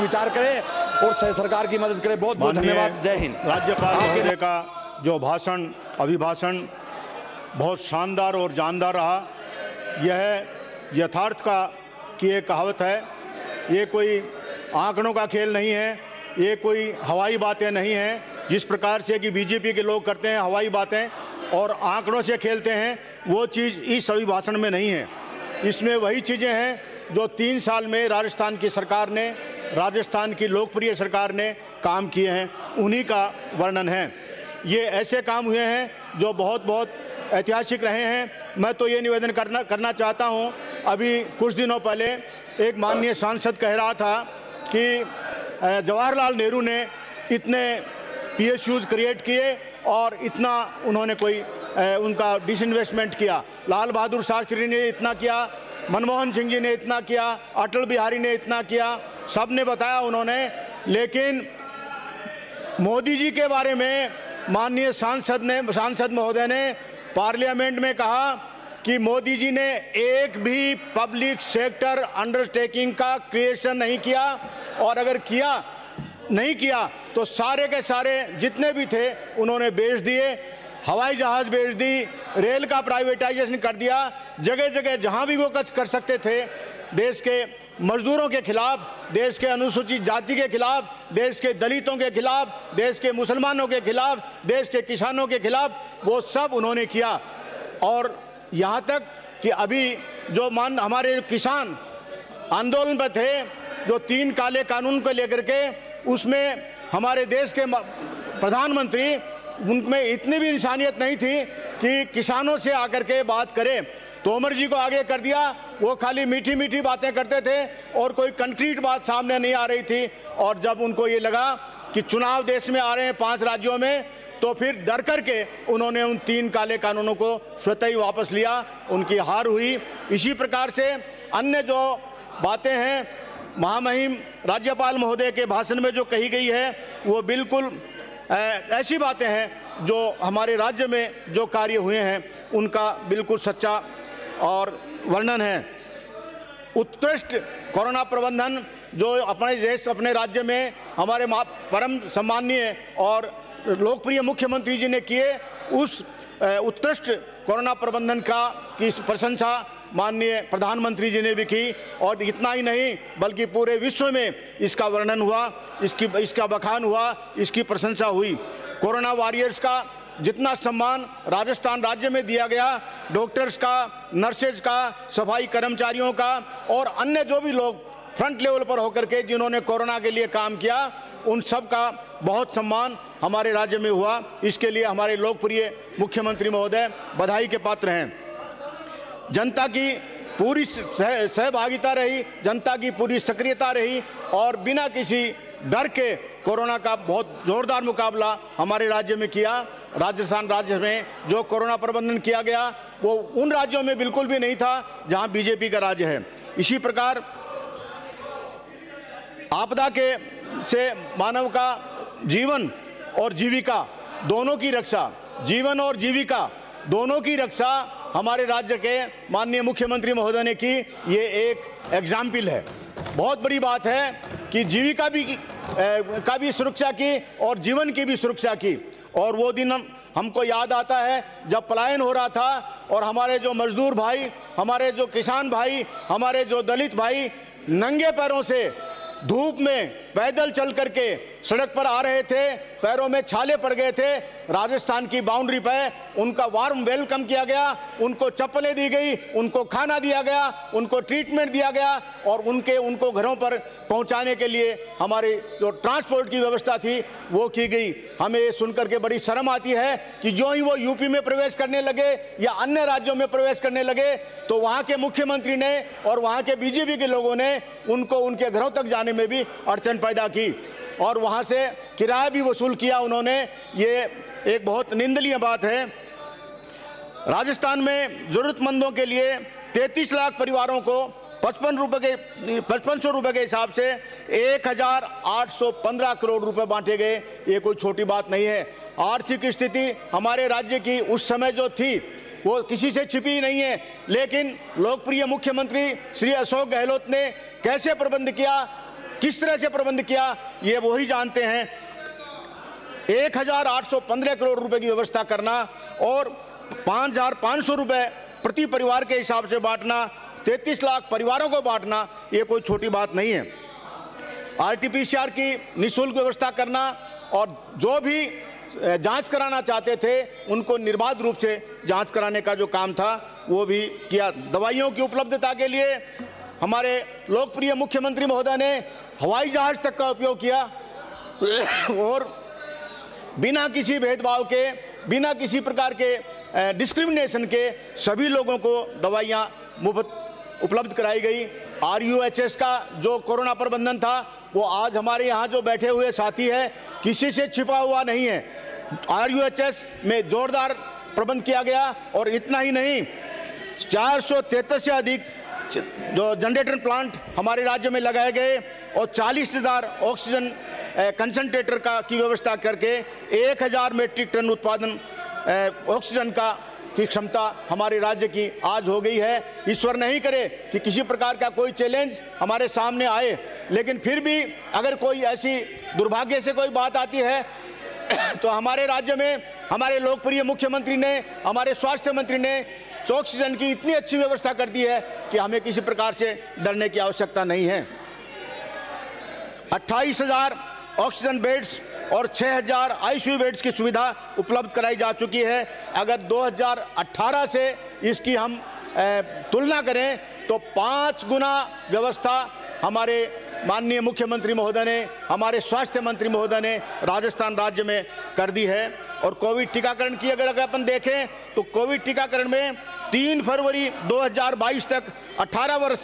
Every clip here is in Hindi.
विचार करे और सरकार की मदद करे। बहुत बहुत धन्यवाद। जय हिंद। राज्यपाल महोदय का जो भाषण, अभिभाषण बहुत शानदार और जानदार रहा। यह यथार्थ का की एक कहावत है, ये कोई आंकड़ों का खेल नहीं है, ये कोई हवाई बातें नहीं हैं। जिस प्रकार से कि बीजेपी के लोग करते हैं हवाई बातें और आंकड़ों से खेलते हैं, वो चीज़ इस अभिभाषण में नहीं है। इसमें वही चीज़ें हैं जो 3 साल में राजस्थान की सरकार ने, राजस्थान की लोकप्रिय सरकार ने काम किए हैं, उन्हीं का वर्णन है। ये ऐसे काम हुए हैं जो बहुत बहुत ऐतिहासिक रहे हैं। मैं तो ये निवेदन करना चाहता हूँ, अभी कुछ दिनों पहले एक माननीय सांसद कह रहा था कि जवाहरलाल नेहरू ने इतने PSUs क्रिएट किए और इतना उन्होंने कोई उनका डिसइन्वेस्टमेंट किया, लाल बहादुर शास्त्री ने इतना किया, मनमोहन सिंह जी ने इतना किया, अटल बिहारी ने इतना किया, सब ने बताया उन्होंने। लेकिन मोदी जी के बारे में माननीय सांसद महोदय ने पार्लियामेंट में कहा कि मोदी जी ने एक भी पब्लिक सेक्टर अंडरटेकिंग का क्रिएशन नहीं किया, और अगर नहीं किया तो सारे के सारे जितने भी थे उन्होंने बेच दिए। हवाई जहाज बेच दी, रेल का प्राइवेटाइजेशन कर दिया, जगह जगह जहां भी वो कुछ कर सकते थे देश के मजदूरों के खिलाफ, देश के अनुसूचित जाति के खिलाफ, देश के दलितों के खिलाफ, देश के मुसलमानों के खिलाफ, देश के किसानों के खिलाफ, वो सब उन्होंने किया। और यहाँ तक कि अभी जो हमारे किसान आंदोलन पर थे, जो 3 काले कानून को लेकर के, उसमें हमारे देश के प्रधानमंत्री, उनमें इतनी भी इंसानियत नहीं थी कि किसानों से आकर के बात करें। तोमर जी को आगे कर दिया, वो खाली मीठी मीठी बातें करते थे और कोई कंक्रीट बात सामने नहीं आ रही थी। और जब उनको ये लगा कि चुनाव देश में आ रहे हैं 5 राज्यों में, तो फिर डर करके उन्होंने उन 3 काले कानूनों को स्वतः ही वापस लिया, उनकी हार हुई। इसी प्रकार से अन्य जो बातें हैं महामहिम राज्यपाल महोदय के भाषण में जो कही गई है, वो बिल्कुल ऐसी बातें हैं जो हमारे राज्य में जो कार्य हुए हैं उनका बिल्कुल सच्चा और वर्णन है। उत्कृष्ट कोरोना प्रबंधन जो अपने देश, अपने राज्य में हमारे परम सम्माननीय और लोकप्रिय मुख्यमंत्री जी ने किए, उस उत्कृष्ट कोरोना प्रबंधन की प्रशंसा माननीय प्रधानमंत्री जी ने भी की। और इतना ही नहीं बल्कि पूरे विश्व में इसका वर्णन हुआ, इसका बखान हुआ, इसकी प्रशंसा हुई। कोरोना वॉरियर्स का जितना सम्मान राजस्थान राज्य में दिया गया, डॉक्टर्स का, नर्सेज का, सफाई कर्मचारियों का और अन्य जो भी लोग फ्रंट लेवल पर होकर के जिन्होंने कोरोना के लिए काम किया, उन सब का बहुत सम्मान हमारे राज्य में हुआ। इसके लिए हमारे लोकप्रिय मुख्यमंत्री महोदय बधाई के पात्र हैं। जनता की पूरी सहभागिता रही, जनता की पूरी सक्रियता रही और बिना किसी डर के कोरोना का बहुत जोरदार मुकाबला हमारे राज्य में किया। राजस्थान राज्य में जो कोरोना प्रबंधन किया गया वो उन राज्यों में बिल्कुल भी नहीं था जहां बीजेपी का राज्य है। इसी प्रकार आपदा से मानव का जीवन और जीविका दोनों की रक्षा, जीवन और जीविका दोनों की रक्षा हमारे राज्य के माननीय मुख्यमंत्री महोदय ने की। ये एक एग्जाम्पल है। बहुत बड़ी बात है कि जीविका का भी सुरक्षा की और जीवन की भी सुरक्षा की। और वो दिन हमको याद आता है जब पलायन हो रहा था और हमारे जो मजदूर भाई, हमारे जो किसान भाई, हमारे जो दलित भाई नंगे पैरों से धूप में पैदल चल करके सड़क पर आ रहे थे, पैरों में छाले पड़ गए थे। राजस्थान की बाउंड्री पर उनका वार्म वेलकम किया गया, उनको चप्पलें दी गई, उनको खाना दिया गया, उनको ट्रीटमेंट दिया गया और उनको घरों पर पहुंचाने के लिए हमारी जो ट्रांसपोर्ट की व्यवस्था थी वो की गई। हमें ये सुनकर के बड़ी शर्म आती है कि जो ही वो यूपी में प्रवेश करने लगे या अन्य राज्यों में प्रवेश करने लगे तो वहाँ के मुख्यमंत्री ने और वहाँ के बीजेपी के लोगों ने उनको उनके घरों तक जाने में भी अड़चन पैदा की और वहाँ से किराया भी वसूल किया उन्होंने। ये एक बहुत निंदनीय बात है। राजस्थान में जरूरतमंदों के लिए 33 लाख परिवारों को 5500 रुपए के हिसाब से 1815 करोड़ रुपए बांटे गए। ये कोई छोटी बात नहीं है। आर्थिक स्थिति हमारे राज्य की उस समय जो थी वो किसी से छिपी नहीं है, लेकिन लोकप्रिय मुख्यमंत्री श्री अशोक गहलोत ने कैसे प्रबंध किया, किस तरह से प्रबंध किया ये वही जानते हैं। 1815 करोड़ रुपए की व्यवस्था करना और 5500 रुपए प्रति परिवार के हिसाब से बांटना, 33 लाख परिवारों को बांटना, ये कोई छोटी बात नहीं है। आरटीपीसीआर की निःशुल्क व्यवस्था करना और जो भी जांच कराना चाहते थे उनको निर्बाध रूप से जांच कराने का जो काम था वो भी किया। दवाइयों की उपलब्धता के लिए हमारे लोकप्रिय मुख्यमंत्री महोदय ने हवाई जहाज तक का उपयोग किया और बिना किसी भेदभाव के, बिना किसी प्रकार के डिस्क्रिमिनेशन के सभी लोगों को दवाइयाँ मुफ्त उपलब्ध कराई गई। RUHS का जो कोरोना प्रबंधन था वो आज हमारे यहाँ जो बैठे हुए साथी है किसी से छिपा हुआ नहीं है। RUHS में जोरदार प्रबंध किया गया और इतना ही नहीं, 473 से अधिक जो जनरेटर प्लांट हमारे राज्य में लगाए गए और 40,000 ऑक्सीजन कंसंट्रेटर की व्यवस्था करके 1000 मेट्रिक टन उत्पादन ऑक्सीजन की क्षमता हमारे राज्य की आज हो गई है। ईश्वर नहीं करे कि किसी प्रकार का कोई चैलेंज हमारे सामने आए, लेकिन फिर भी अगर कोई ऐसी दुर्भाग्य से कोई बात आती है तो हमारे राज्य में हमारे लोकप्रिय मुख्यमंत्री ने, हमारे स्वास्थ्य मंत्री ने ऑक्सीजन की इतनी अच्छी व्यवस्था कर दी है कि हमें किसी प्रकार से डरने की आवश्यकता नहीं है। 28,000 ऑक्सीजन बेड्स और 6,000 ICU बेड्स की सुविधा उपलब्ध कराई जा चुकी है। अगर 2018 से इसकी हम तुलना करें तो 5 गुना व्यवस्था हमारे माननीय मुख्यमंत्री महोदय ने, हमारे स्वास्थ्य मंत्री महोदय ने राजस्थान राज्य में कर दी है। और कोविड टीकाकरण की अगर अपन देखें तो कोविड टीकाकरण में 3 फरवरी 2022 तक 18 वर्ष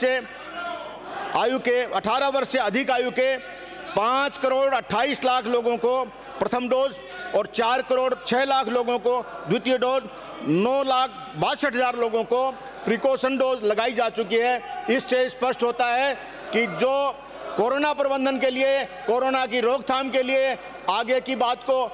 से अधिक आयु के 5 करोड़ 28 लाख लोगों को प्रथम डोज और 4 करोड़ 6 लाख लोगों को द्वितीय डोज, 9,62,000 लोगों को प्रिकॉशन डोज लगाई जा चुकी है। इससे स्पष्ट होता है कि जो कोरोना प्रबंधन के लिए, कोरोना की रोकथाम के लिए आगे की बात को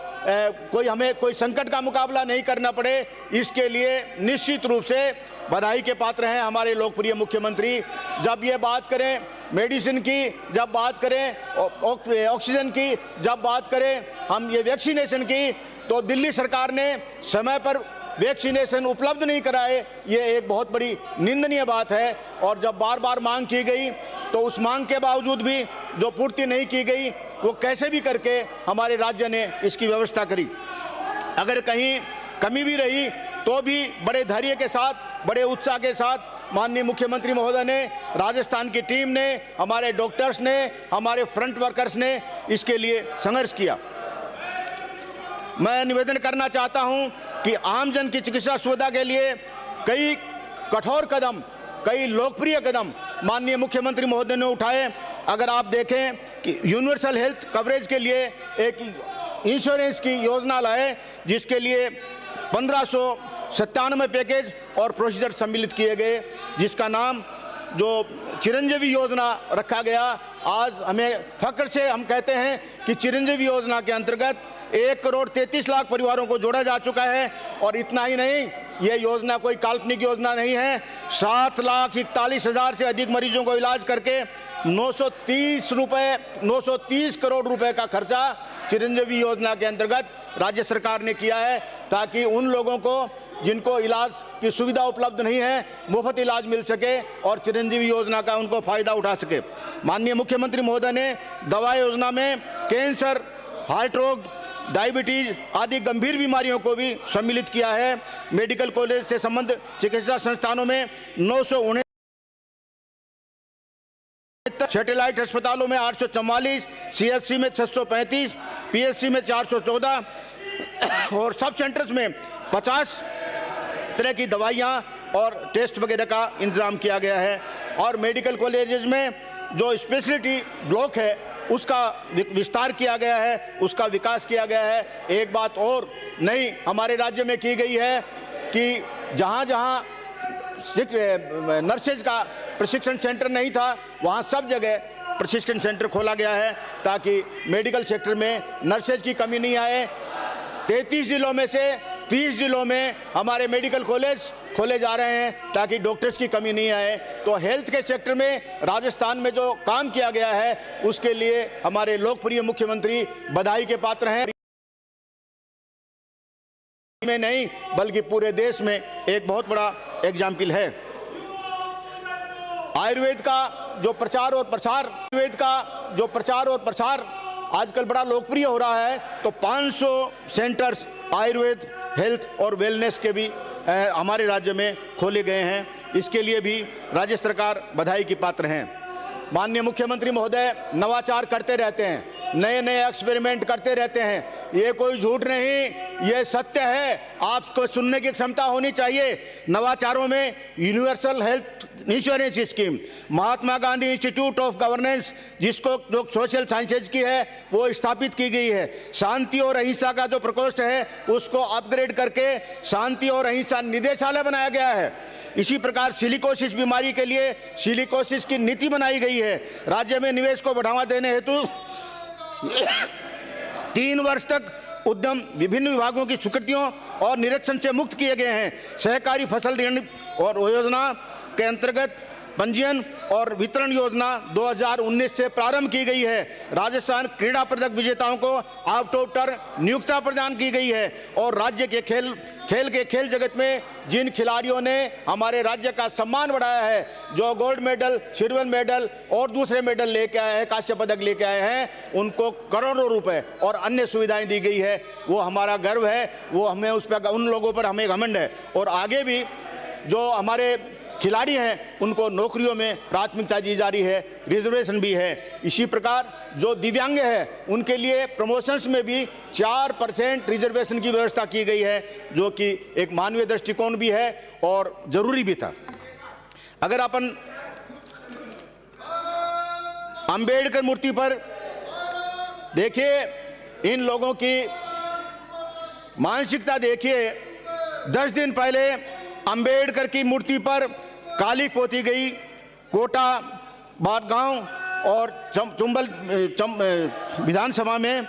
हमें कोई संकट का मुकाबला नहीं करना पड़े, इसके लिए निश्चित रूप से बधाई के पात्र हैं हमारे लोकप्रिय मुख्यमंत्री। जब ये बात करें मेडिसिन की, जब बात करें ऑक्सीजन की, जब बात करें हम ये वैक्सीनेशन की, तो दिल्ली सरकार ने समय पर वैक्सीनेशन उपलब्ध नहीं कराए, ये एक बहुत बड़ी निंदनीय बात है। और जब बार बार मांग की गई तो उस मांग के बावजूद भी जो पूर्ति नहीं की गई वो कैसे भी करके हमारे राज्य ने इसकी व्यवस्था करी। अगर कहीं कमी भी रही तो भी बड़े धैर्य के साथ, बड़े उत्साह के साथ माननीय मुख्यमंत्री महोदय ने, राजस्थान की टीम ने, हमारे डॉक्टर्स ने, हमारे फ्रंट वर्कर्स ने इसके लिए संघर्ष किया। मैं निवेदन करना चाहता हूं कि आमजन की चिकित्सा सुविधा के लिए कई कठोर कदम, कई लोकप्रिय कदम माननीय मुख्यमंत्री महोदय ने उठाए। अगर आप देखें कि यूनिवर्सल हेल्थ कवरेज के लिए एक इंश्योरेंस की योजना लाए, जिसके लिए 1597 पैकेज और प्रोसीजर सम्मिलित किए गए, जिसका नाम जो चिरंजीवी योजना रखा गया। आज हमें फख्र से हम कहते हैं कि चिरंजीवी योजना के अंतर्गत 1 करोड़ 33 लाख परिवारों को जोड़ा जा चुका है। और इतना ही नहीं, ये योजना कोई काल्पनिक योजना नहीं है। 7,41,000 से अधिक मरीजों को इलाज करके 930 करोड़ रुपए का खर्चा चिरंजीवी योजना के अंतर्गत राज्य सरकार ने किया है, ताकि उन लोगों को जिनको इलाज की सुविधा उपलब्ध नहीं है मुफ्त इलाज मिल सके और चिरंजीवी योजना का उनको फायदा उठा सके। माननीय मुख्यमंत्री महोदय ने दवा योजना में कैंसर, हार्ट रोग, डायबिटीज आदि गंभीर बीमारियों को भी सम्मिलित किया है। मेडिकल कॉलेज से संबद्ध चिकित्सा संस्थानों में 919, सैटेलाइट अस्पतालों में 844, CHC में 635, PSC में 414 और सब सेंटर्स में 50 तरह की दवाइयाँ और टेस्ट वगैरह का इंतजाम किया गया है। और मेडिकल कॉलेजेस में जो स्पेशलिटी ब्लॉक है उसका विस्तार किया गया है, उसका विकास किया गया है। एक बात और नई हमारे राज्य में की गई है कि जहाँ जहाँ नर्सेज का प्रशिक्षण सेंटर नहीं था वहाँ सब जगह प्रशिक्षण सेंटर खोला गया है, ताकि मेडिकल सेक्टर में नर्सेज की कमी नहीं आए। 33 जिलों में से 30 जिलों में हमारे मेडिकल कॉलेज खोले जा रहे हैं ताकि डॉक्टर्स की कमी नहीं आए। तो हेल्थ के सेक्टर में राजस्थान में जो काम किया गया है उसके लिए हमारे लोकप्रिय मुख्यमंत्री बधाई के पात्र हैं। में नहीं बल्कि पूरे देश में एक बहुत बड़ा एग्जाम्पल है। आयुर्वेद का जो प्रचार और प्रसार आजकल बड़ा लोकप्रिय हो रहा है। तो 500 सेंटर्स आयुर्वेद हेल्थ और वेलनेस के भी हमारे राज्य में खोले गए हैं। इसके लिए भी राज्य सरकार बधाई की पात्र हैं। माननीय मुख्यमंत्री महोदय नवाचार करते रहते हैं, नए नए एक्सपेरिमेंट करते रहते हैं। ये कोई झूठ नहीं, ये सत्य है। आपको सुनने की क्षमता होनी चाहिए। नवाचारों में universal health insurance scheme, Mahatma Gandhi institute of governance जिसको जो सोशल साइंसेज की है वो स्थापित की गई है। शांति और अहिंसा का जो प्रकोष्ठ है उसको अपग्रेड करके शांति और अहिंसा निदेशालय बनाया गया है। इसी प्रकार सिलिकोसिस बीमारी के लिए सिलिकोसिस की नीति बनाई गई है। राज्य में निवेश को बढ़ावा देने हेतु 3 वर्ष तक उद्यम विभिन्न विभागों की स्वीकृतियों और निरीक्षण से मुक्त किए गए हैं। सहकारी फसल ऋण और योजना के अंतर्गत पंजीयन और वितरण योजना 2019 से प्रारंभ की गई है। राजस्थान क्रीड़ा पदक विजेताओं को आउट ऑफ टर्न नियुक्ता प्रदान की गई है। और राज्य के खेल जगत में जिन खिलाड़ियों ने हमारे राज्य का सम्मान बढ़ाया है, जो गोल्ड मेडल, सिल्वर मेडल और दूसरे मेडल लेके आए हैं, कांस्य पदक लेके आए हैं, उनको करोड़ों रुपए और अन्य सुविधाएं दी गई है। वो हमारा गर्व है, वो हमें उस पर, उन लोगों पर हमें घमंड है। और आगे भी जो हमारे खिलाड़ी हैं उनको नौकरियों में प्राथमिकता दी जा रही है, रिजर्वेशन भी है। इसी प्रकार जो दिव्यांग है उनके लिए प्रमोशंस में भी 4% रिजर्वेशन की व्यवस्था की गई है, जो कि एक मानवीय दृष्टिकोण भी है और जरूरी भी था। अगर अपन अंबेडकर मूर्ति पर देखिए, इन लोगों की मानसिकता देखिए। 10 दिन पहले अंबेडकर की मूर्ति पर काली पोती गई। कोटा बादगांव और चंबल विधानसभा में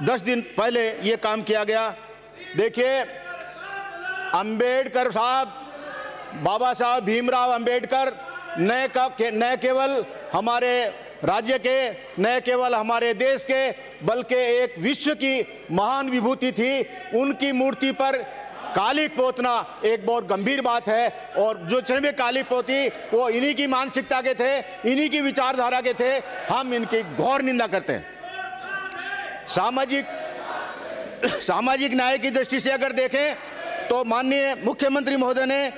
10 दिन पहले ये काम किया गया। देखिए, अंबेडकर साहब, बाबा साहब भीमराव अंबेडकर न केवल हमारे राज्य के, न केवल हमारे देश के, बल्कि एक विश्व की महान विभूति थी। उनकी मूर्ति पर काली पोतना एक बहुत गंभीर बात है। और जो चढ़े काली पोती वो इन्हीं की मानसिकता के थे, इन्हीं की विचारधारा के थे। हम इनकी घोर निंदा करते हैं। सामाजिक न्याय की दृष्टि से अगर देखें तो माननीय मुख्यमंत्री महोदय ने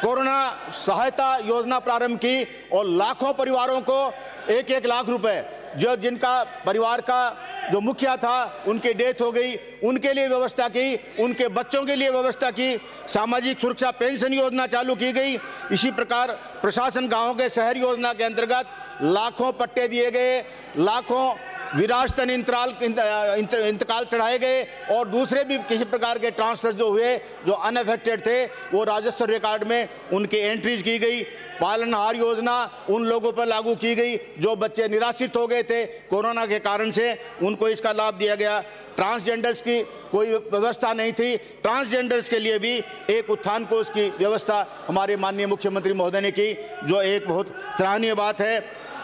कोरोना सहायता योजना प्रारंभ की और लाखों परिवारों को 1-1 लाख रुपए, जो जिनका परिवार का जो मुखिया था उनकी डेथ हो गई, उनके लिए व्यवस्था की, उनके बच्चों के लिए व्यवस्था की। सामाजिक सुरक्षा पेंशन योजना चालू की गई। इसी प्रकार प्रशासन गांवों के शहर योजना के अंतर्गत लाखों पट्टे दिए गए, लाखों विरासतन इंतकाल चढ़ाए गए और दूसरे भी किसी प्रकार के ट्रांसफर जो हुए, जो अनअफेक्टेड थे, वो राजस्व रिकॉर्ड में उनकी एंट्रीज की गई। पालनहार योजना उन लोगों पर लागू की गई जो बच्चे निराश्रित हो गए थे कोरोना के कारण से, उनको इसका लाभ दिया गया। ट्रांसजेंडर्स की कोई व्यवस्था नहीं थी, ट्रांसजेंडर्स के लिए भी एक उत्थान कोष की व्यवस्था हमारे माननीय मुख्यमंत्री महोदय ने की, जो एक बहुत सराहनीय बात है।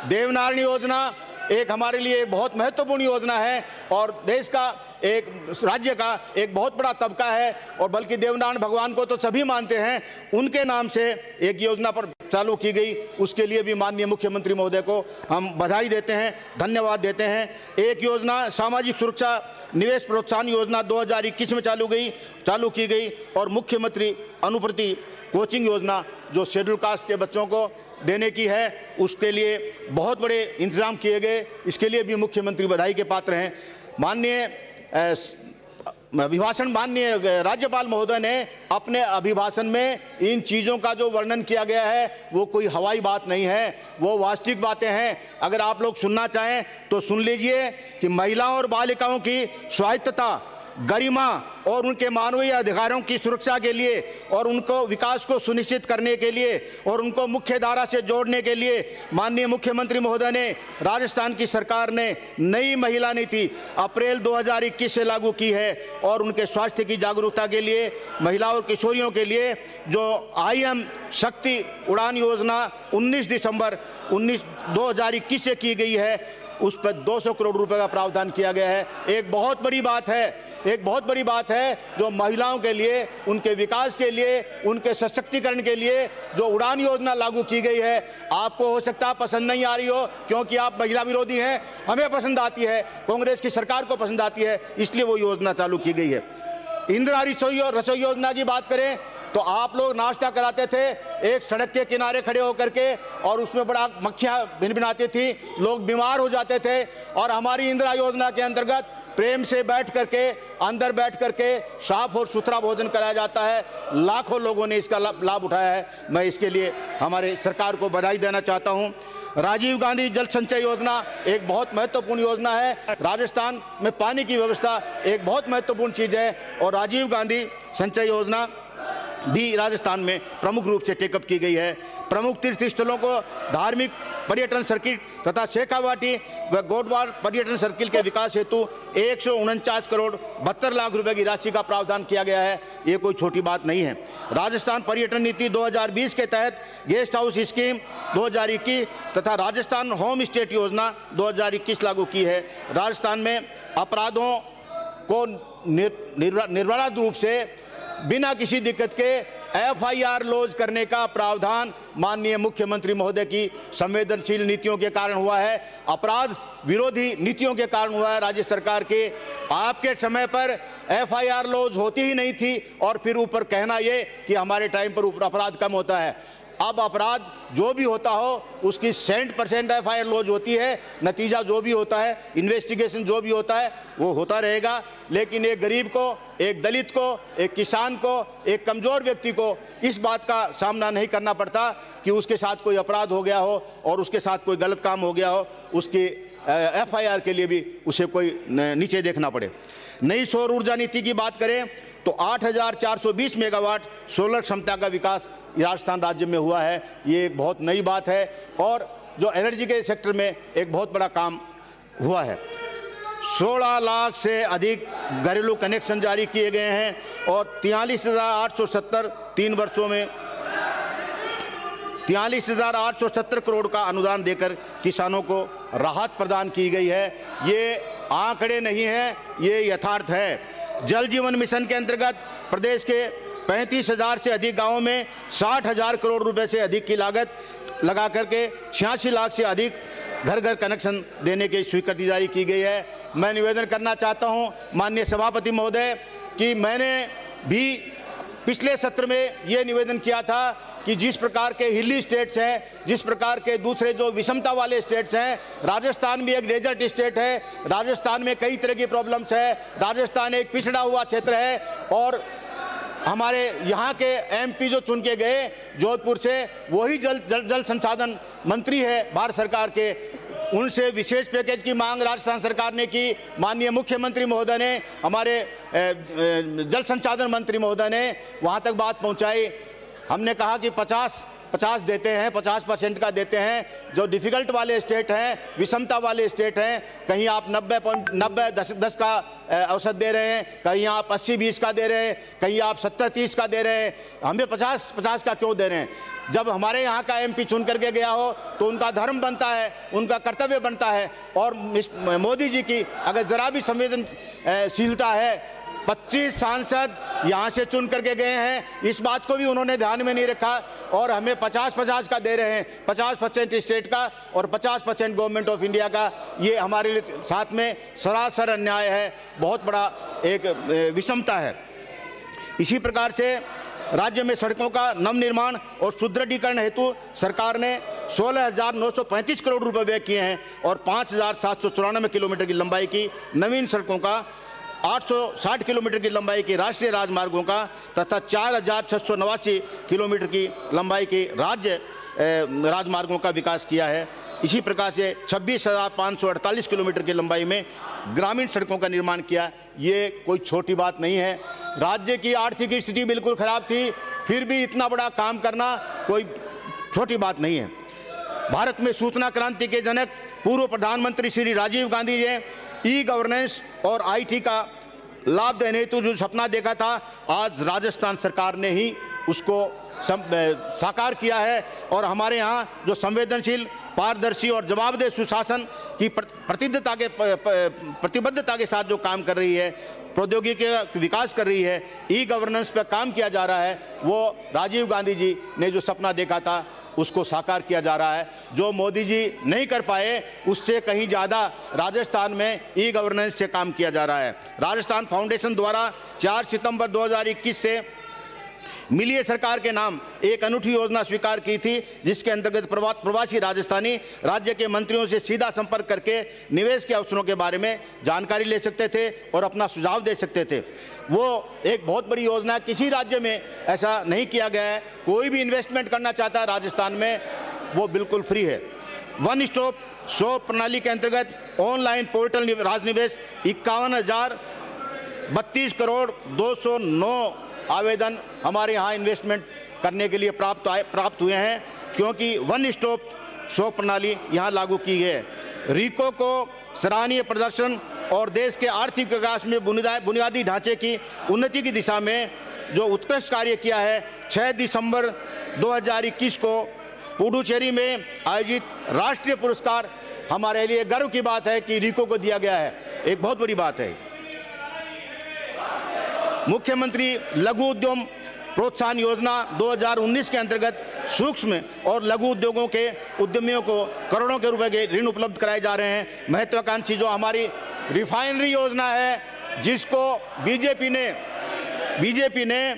देवनारायण योजना एक हमारे लिए बहुत महत्वपूर्ण योजना है और देश का एक राज्य का एक बहुत बड़ा तबका है। और बल्कि देवनारायण भगवान को तो सभी मानते हैं, उनके नाम से एक योजना पर चालू की गई। उसके लिए भी माननीय मुख्यमंत्री महोदय को हम बधाई देते हैं, धन्यवाद देते हैं। एक योजना सामाजिक सुरक्षा निवेश प्रोत्साहन योजना 2021 में चालू की गई और मुख्यमंत्री अनुप्रति कोचिंग योजना जो शेड्यूल कास्ट के बच्चों को देने की है, उसके लिए बहुत बड़े इंतजाम किए गए। इसके लिए भी मुख्यमंत्री बधाई के पात्र हैं। माननीय राज्यपाल महोदय ने अपने अभिभाषण में इन चीज़ों का जो वर्णन किया गया है वो कोई हवाई बात नहीं है, वो वास्तविक बातें हैं। अगर आप लोग सुनना चाहें तो सुन लीजिए कि महिलाओं और बालिकाओं की स्वायत्तता, गरिमा और उनके मानवीय अधिकारों की सुरक्षा के लिए और उनको विकास को सुनिश्चित करने के लिए और उनको मुख्य धारा से जोड़ने के लिए माननीय मुख्यमंत्री महोदय ने, राजस्थान की सरकार ने नई महिला नीति अप्रैल 2021 से लागू की है और उनके स्वास्थ्य की जागरूकता के लिए महिलाओं और किशोरियों के लिए जो IM शक्ति उड़ान योजना 19 दिसंबर 2021 से की गई है, उस पर 200 करोड़ रुपए का प्रावधान किया गया है। एक बहुत बड़ी बात है जो महिलाओं के लिए, उनके विकास के लिए, उनके सशक्तिकरण के लिए जो उड़ान योजना लागू की गई है। आपको हो सकता है पसंद नहीं आ रही हो क्योंकि आप महिला विरोधी हैं, हमें पसंद आती है, कांग्रेस की सरकार को पसंद आती है, इसलिए वो योजना चालू की गई है। इंदिरा रसोई योजना की बात करें तो आप लोग नाश्ता कराते थे एक सड़क के किनारे खड़े होकर के और उसमें बड़ा मक्खियां भिनभिनाती थी, लोग बीमार हो जाते थे। और हमारी इंदिरा योजना के अंतर्गत प्रेम से बैठ करके, अंदर बैठ करके साफ और सुथरा भोजन कराया जाता है। लाखों लोगों ने इसका लाभ उठाया है। मैं इसके लिए हमारे सरकार को बधाई देना चाहता हूं। राजीव गांधी जल संचय योजना एक बहुत महत्वपूर्ण योजना है। राजस्थान में पानी की व्यवस्था एक बहुत महत्वपूर्ण चीज़ है और राजीव गांधी संचय योजना भी राजस्थान में प्रमुख रूप से टेकअप की गई है। प्रमुख तीर्थ स्थलों को धार्मिक पर्यटन सर्किल तथा शेखावाटी व गोडवार पर्यटन सर्किल के विकास हेतु 149 करोड़ 72 लाख रुपए की राशि का प्रावधान किया गया है। ये कोई छोटी बात नहीं है। राजस्थान पर्यटन नीति 2020 के तहत गेस्ट हाउस स्कीम 2021 तथा राजस्थान होम स्टे योजना 2021 लागू की है। राजस्थान में अपराधों को निर्बाध रूप से बिना किसी दिक्कत के FIR लॉन्च करने का प्रावधान माननीय मुख्यमंत्री महोदय की संवेदनशील नीतियों के कारण हुआ है, अपराध विरोधी नीतियों के कारण हुआ है। राज्य सरकार के आपके समय पर FIR लॉन्च होती ही नहीं थी और फिर ऊपर कहना ये कि हमारे टाइम पर अपराध कम होता है। अब अपराध जो भी होता हो उसकी 100% FIR लॉन्च होती है, नतीजा जो भी होता है, इन्वेस्टिगेशन जो भी होता है वो होता रहेगा। लेकिन एक गरीब को, एक दलित को, एक किसान को, एक कमज़ोर व्यक्ति को इस बात का सामना नहीं करना पड़ता कि उसके साथ कोई अपराध हो गया हो और उसके साथ कोई गलत काम हो गया हो, उसकी FIR के लिए भी उसे कोई नीचे देखना पड़े। नई सौर ऊर्जा नीति की बात करें तो 8,420 मेगावाट सोलर क्षमता का विकास राजस्थान राज्य में हुआ है। ये एक बहुत नई बात है और जो एनर्जी के सेक्टर में एक बहुत बड़ा काम हुआ है। 16 लाख से अधिक घरेलू कनेक्शन जारी किए गए हैं और 43,870 3 वर्षों में 43,870 करोड़ का अनुदान देकर किसानों को राहत प्रदान की गई है। ये आंकड़े नहीं हैं, ये यथार्थ है। जल जीवन मिशन के अंतर्गत प्रदेश के 35,000 से अधिक गांवों में 60,000 करोड़ रुपए से अधिक की लागत लगा करके 86 लाख से अधिक घर घर कनेक्शन देने की स्वीकृति जारी की गई है। मैं निवेदन करना चाहता हूं माननीय सभापति महोदय कि मैंने भी पिछले सत्र में ये निवेदन किया था कि जिस प्रकार के हिली स्टेट्स हैं, जिस प्रकार के दूसरे जो विषमता वाले स्टेट्स हैं, राजस्थान भी एक डेजर्ट स्टेट है, राजस्थान में कई तरह की प्रॉब्लम्स है, राजस्थान एक पिछड़ा हुआ क्षेत्र है और हमारे यहाँ के MP जो चुन के गए जोधपुर से, वही जल संसाधन मंत्री है भारत सरकार के, उनसे विशेष पैकेज की मांग राजस्थान सरकार ने की। माननीय मुख्यमंत्री महोदय ने, हमारे जल संसाधन मंत्री महोदय ने वहाँ तक बात पहुँचाई। हमने कहा कि 50 देते हैं, 50% का देते हैं। जो डिफ़िकल्ट वाले स्टेट हैं, विषमता वाले स्टेट हैं, कहीं आप 90-10 का औसत दे रहे हैं, कहीं आप 80-20 का दे रहे हैं, कहीं आप 70-30 का दे रहे हैं। हमें 50 का क्यों दे रहे हैं? जब हमारे यहाँ का MP चुन करके गया हो तो उनका धर्म बनता है, उनका कर्तव्य बनता है। और मोदी जी की अगर ज़रा भी संवेदनशीलता है, 25 सांसद यहाँ से चुन करके गए हैं, इस बात को भी उन्होंने ध्यान में नहीं रखा और हमें 50 का दे रहे हैं, 50% स्टेट का और 50% गवर्नमेंट ऑफ इंडिया का। ये हमारे लिए साथ में सरासर अन्याय है, बहुत बड़ा एक विषमता है। इसी प्रकार से राज्य में सड़कों का नवनिर्माण और सुदृढ़ीकरण हेतु सरकार ने 16,935 करोड़ रुपए व्यय किए हैं और 5,794 किलोमीटर की लंबाई की नवीन सड़कों का, 860 किलोमीटर की लंबाई के राष्ट्रीय राजमार्गों का तथा 4,689 किलोमीटर की लंबाई की राज्य राजमार्गों का विकास किया है। इसी प्रकार से 26,548 किलोमीटर की लंबाई में ग्रामीण सड़कों का निर्माण किया। ये कोई छोटी बात नहीं है। राज्य की आर्थिक स्थिति बिल्कुल खराब थी, फिर भी इतना बड़ा काम करना कोई छोटी बात नहीं है। भारत में सूचना क्रांति के जनक पूर्व प्रधानमंत्री श्री राजीव गांधी जी ने ई गवर्नेंस और IT का लाभ देने हेतु जो सपना देखा था, आज राजस्थान सरकार ने ही उसको साकार किया है। और हमारे यहाँ जो संवेदनशील, पारदर्शी और जवाबदेह सुशासन की प्रतिबद्धता के साथ जो काम कर रही है, प्रौद्योगिकी का विकास कर रही है, ई गवर्नेंस पर काम किया जा रहा है, वो राजीव गांधी जी ने जो सपना देखा था उसको साकार किया जा रहा है। जो मोदी जी नहीं कर पाए उससे कहीं ज़्यादा राजस्थान में ई गवर्नेंस से काम किया जा रहा है। राजस्थान फाउंडेशन द्वारा 4 सितंबर 2021 से मिलिए सरकार के नाम एक अनूठी योजना स्वीकार की थी, जिसके अंतर्गत प्रवासी राजस्थानी राज्य के मंत्रियों से सीधा संपर्क करके निवेश के अवसरों के बारे में जानकारी ले सकते थे और अपना सुझाव दे सकते थे। वो एक बहुत बड़ी योजना, किसी राज्य में ऐसा नहीं किया गया है। कोई भी इन्वेस्टमेंट करना चाहता है राजस्थान में, वो बिल्कुल फ्री है। वन स्टॉप शॉप प्रणाली के अंतर्गत ऑनलाइन पोर्टल राजनिवेश 51,032 करोड़ 209 आवेदन हमारे यहाँ इन्वेस्टमेंट करने के लिए प्राप्त हुए हैं, क्योंकि वन स्टॉप शॉप प्रणाली यहाँ लागू की है। रीको को सराहनीय प्रदर्शन और देश के आर्थिक विकास में बुनियादी ढांचे की उन्नति की दिशा में जो उत्कृष्ट कार्य किया है, 6 दिसंबर 2021 को पुडुचेरी में आयोजित राष्ट्रीय पुरस्कार हमारे लिए गर्व की बात है कि रीको को दिया गया है। एक बहुत बड़ी बात है। मुख्यमंत्री लघु उद्यम प्रोत्साहन योजना 2019 के अंतर्गत सूक्ष्म और लघु उद्योगों के उद्यमियों को करोड़ों के रुपए के ऋण उपलब्ध कराए जा रहे हैं। महत्वाकांक्षी जो हमारी रिफाइनरी योजना है, जिसको बीजेपी ने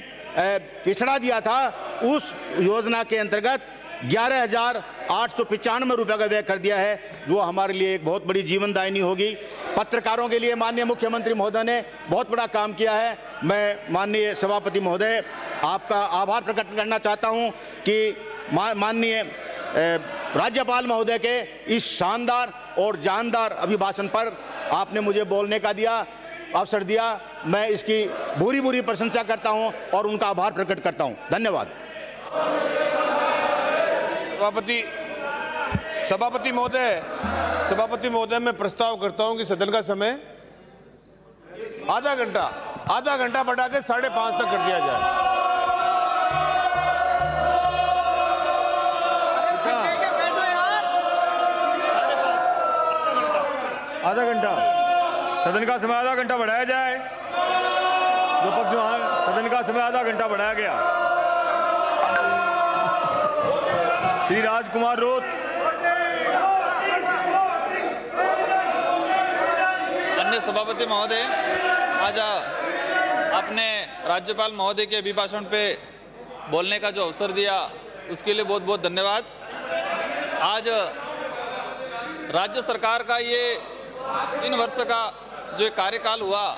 पिछड़ा दिया था, उस योजना के अंतर्गत 11,895 रुपये का व्यय कर दिया है, जो हमारे लिए एक बहुत बड़ी जीवनदायिनी होगी। पत्रकारों के लिए माननीय मुख्यमंत्री महोदय ने बहुत बड़ा काम किया है। मैं माननीय सभापति महोदय आपका आभार प्रकट करना चाहता हूं कि माननीय राज्यपाल महोदय के इस शानदार और जानदार अभिभाषण पर आपने मुझे बोलने का अवसर दिया। मैं इसकी भूरी प्रशंसा करता हूं और उनका आभार प्रकट करता हूं। धन्यवाद। सभापति महोदय, मैं प्रस्ताव करता हूं कि सदन का समय आधा घंटा बढ़ा के 5:30 तक कर दिया जाए। आधा घंटा सदन का समय आधा घंटा बढ़ाया जाए। विपक्ष में सदन का समय आधा घंटा बढ़ाया गया। श्री राजकुमार रोत। अन्य सभापति महोदय, आज आपने राज्यपाल महोदय के अभिभाषण पे बोलने का जो अवसर दिया उसके लिए बहुत बहुत धन्यवाद। आज राज्य सरकार का ये 3 वर्ष का जो कार्यकाल हुआ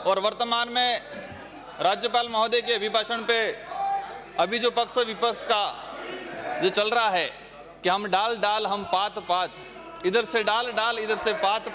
और वर्तमान में राज्यपाल महोदय के अभिभाषण पे अभी जो पक्ष विपक्ष का जो चल रहा है कि हम डाल हम पात, इधर से डाल इधर से पात,